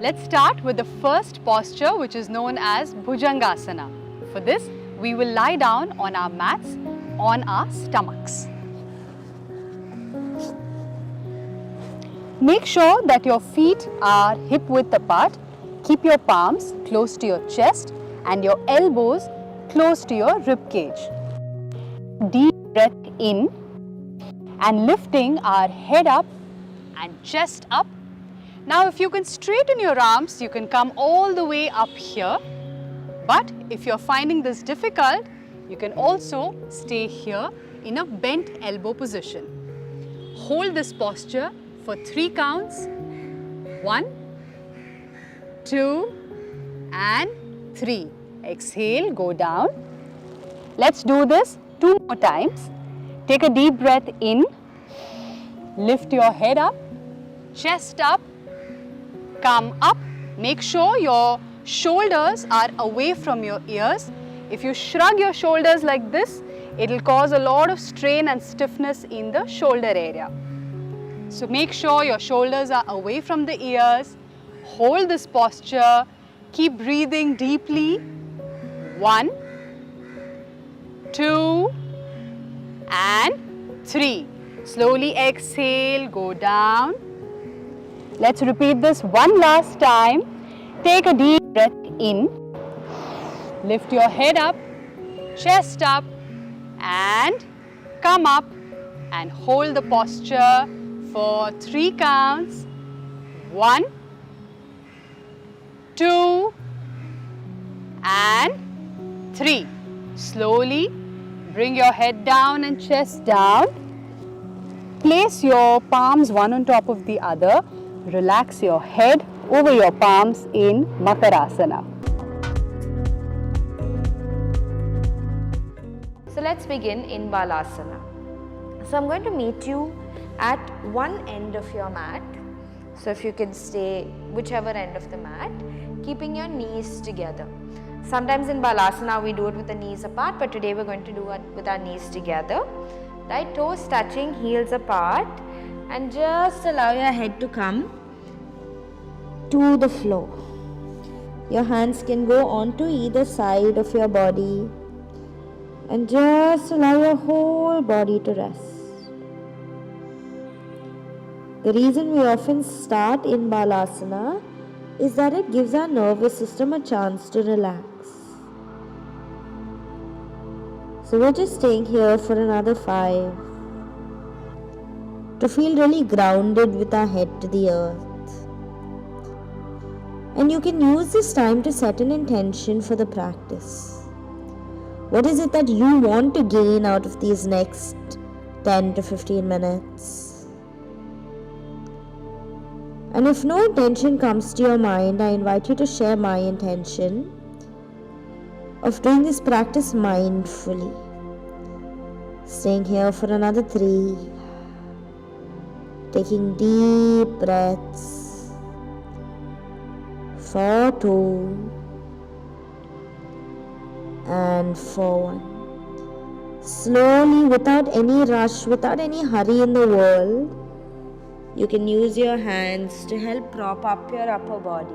Let's start with the first posture, which is known as Bhujangasana. For this, we will lie down on our mats on our stomachs. Make sure that your feet are hip width apart. Keep your palms close to your chest and your elbows close to your rib cage. Deep breath in and lifting our head up and chest up. Now if you can straighten your arms, you can come all the way up here. But if you're finding this difficult, you can also stay here in a bent elbow position. Hold this posture for 3 counts. 1, 2 and 3. Exhale, go down. Let's do this 2 more times. Take a deep breath in. Lift your head up, chest up, come up. Make sure your shoulders are away from your ears. If you shrug your shoulders like this, it will cause a lot of strain and stiffness in the shoulder area. So make sure your shoulders are away from the ears. Hold this posture. Keep breathing deeply. 1, 2 and 3. Slowly exhale, go down. Let's repeat this one last time. Take a deep breath in. Lift your head up, chest up and come up and hold the posture for 3 counts. 1, 2 and 3. Slowly bring your head down and chest down. Place your palms one on top of the other. Relax your head over your palms in Makarasana. So let's begin in Balasana. So I'm going to meet you at one end of your mat. So if you can stay whichever end of the mat, keeping your knees together. Sometimes in Balasana we do it with the knees apart, but today we're going to do it with our knees together. Right, toes touching, heels apart, and just allow your head to come to the floor. Your hands can go onto either side of your body and just allow your whole body to rest. The reason we often start in Balasana is that it gives our nervous system a chance to relax. So we're just staying here for another 5 to feel really grounded with our head to the earth. And you can use this time to set an intention for the practice. What is it that you want to gain out of these next 10 to 15 minutes? And if no intention comes to your mind, I invite you to share my intention of doing this practice mindfully. Staying here for another 3. Taking deep breaths for 2 and for 1. Slowly, without any rush, without any hurry in the world, you can use your hands to help prop up your upper body.